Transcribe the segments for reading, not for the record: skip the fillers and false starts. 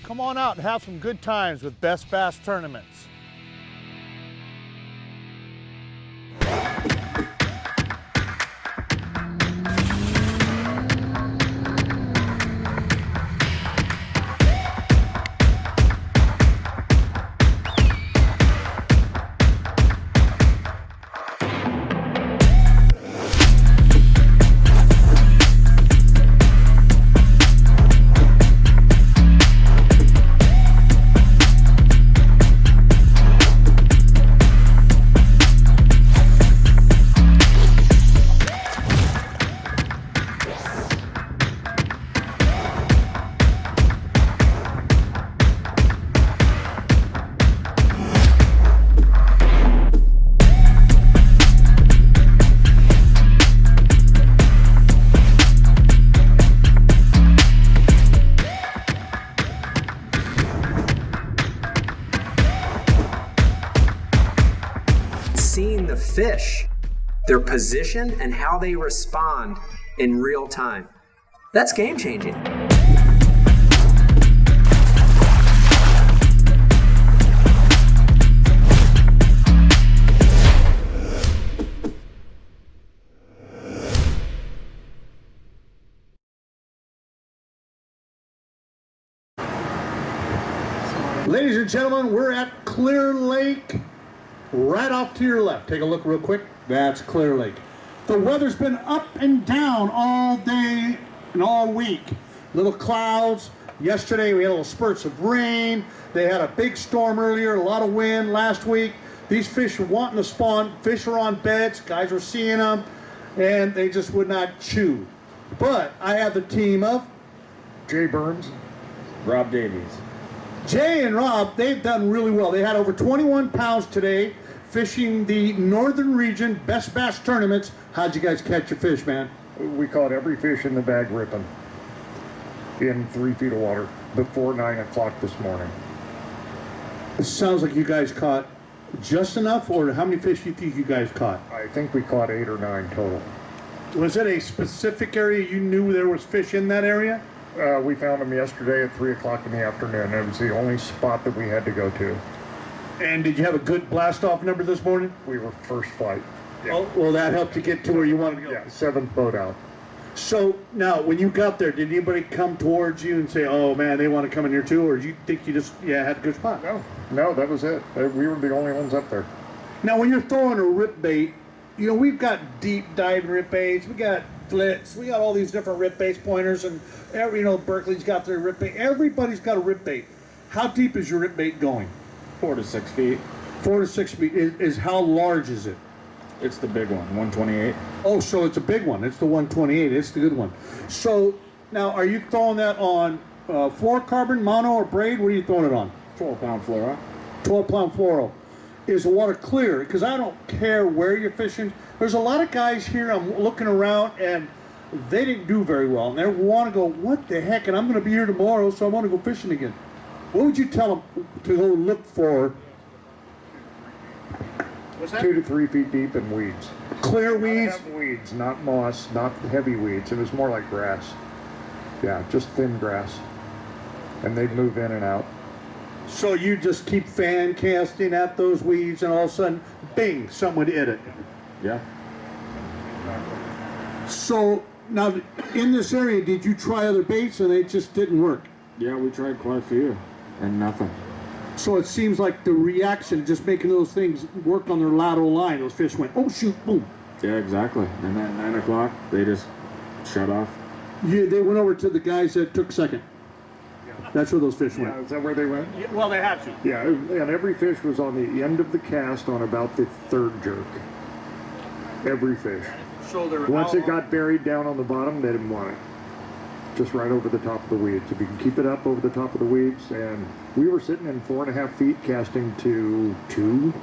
Come on out and have some good times with Best Bass Tournaments. Seeing the fish, their position, and how they respond in real time. That's game changing. Ladies and gentlemen, we're at Clear Lake. Right off to your left. Take a look real quick. That's Clear Lake. The weather's been up and down all day and all week. Little clouds. Yesterday we had little spurts of rain. They had a big storm earlier, a lot of wind last week. These fish were wanting to spawn. Fish are on beds. Guys were seeing them, and they just would not chew. But I have the team of Burns Rob Davies. Jay and Rob. They've done really well. They had over 21 pounds today fishing the northern region Best Bass tournaments. How'd you guys catch your fish, man? We caught every fish in the bag ripping in 3 feet of water before 9 o'clock this morning. It sounds like you guys caught just enough, or how many fish do you think you guys caught? I think we caught 8 or 9 total. Was it a specific area you knew there was fish in that area? We found them yesterday at 3 o'clock in the afternoon. It was the only spot that we had to go to. And did you have a good blast-off number this morning? We were first flight. Yeah. Oh, well, that helped you get to where you wanted to go. Yeah, 7th boat out. So now, when you got there, did anybody come towards you and say, "Oh man, they want to come in here too," or do you think you just had a good spot? No, that was it. We were the only ones up there. Now, when you're throwing a rip bait, we've got deep diving rip baits, we got flits, we got all these different rip baits, pointers, and Berkeley's got their rip bait. Everybody's got a rip bait. How deep is your rip bait going? 4 to 6 feet. 4 to 6 feet. Is how large is it? It's the big one, 128. Oh, so it's a big one. It's the 128. It's the good one. So now, are you throwing that on fluorocarbon, mono, or braid? What are you throwing it on? 12-pound fluoro. 12-pound fluoro. Is the water clear? Because I don't care where you're fishing. There's a lot of guys here, I'm looking around, and they didn't do very well. And they want to go, what the heck? And I'm going to be here tomorrow, so I want to go fishing again. What would you tell them to go look for? What's that? 2 to 3 feet deep in weeds. Clear weeds? Not weeds, not moss, not heavy weeds. It was more like grass. Yeah, just thin grass. And they'd move in and out. So you just keep fan casting at those weeds, and all of a sudden, bing, someone would hit it. Yeah. So now, in this area, did you try other baits and they just didn't work? Yeah, we tried quite a few, and nothing. So it seems like the reaction, just making those things work on their lateral line, those fish went, oh shoot, boom. Yeah, exactly. And then 9 o'clock, they just shut off. Yeah, they went over to the guys that took second. That's where those fish went. Yeah, is that where they went? Yeah, well, they had to. Yeah, and every fish was on the end of the cast on about the 3rd jerk. Every fish. So once it got buried down on the bottom, they didn't want it. Just right over the top of the weeds. If you can keep it up over the top of the weeds, and we were sitting in 4.5 feet casting to 2.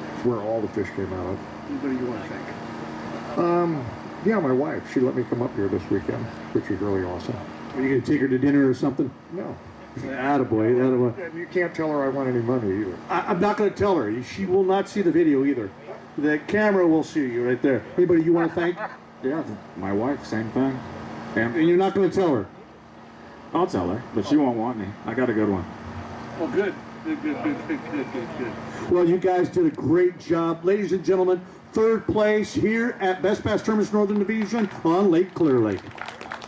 That's where all the fish came out of. What do you want to think? Yeah, my wife. She let me come up here this weekend, which was really awesome. Are you going to take her to dinner or something? No. Attaboy, attaboy. And you can't tell her I want any money either. I'm not going to tell her. She will not see the video either. The camera will see you right there. Anybody you want to thank? Yeah, my wife, same thing. And you're not going to tell her? I'll tell her, but she won't want me. I got a good one. Well, good. Good. Well, you guys did a great job. Ladies and gentlemen, third place here at B.A.S.S Bass Tournaments Northern Division on Lake Clear Lake.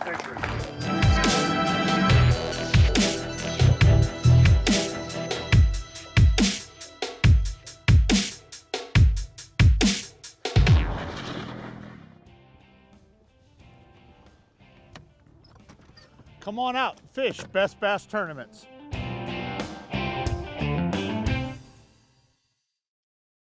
Thanks, Rick. Come on out, fish B.A.S.S Bass Tournaments.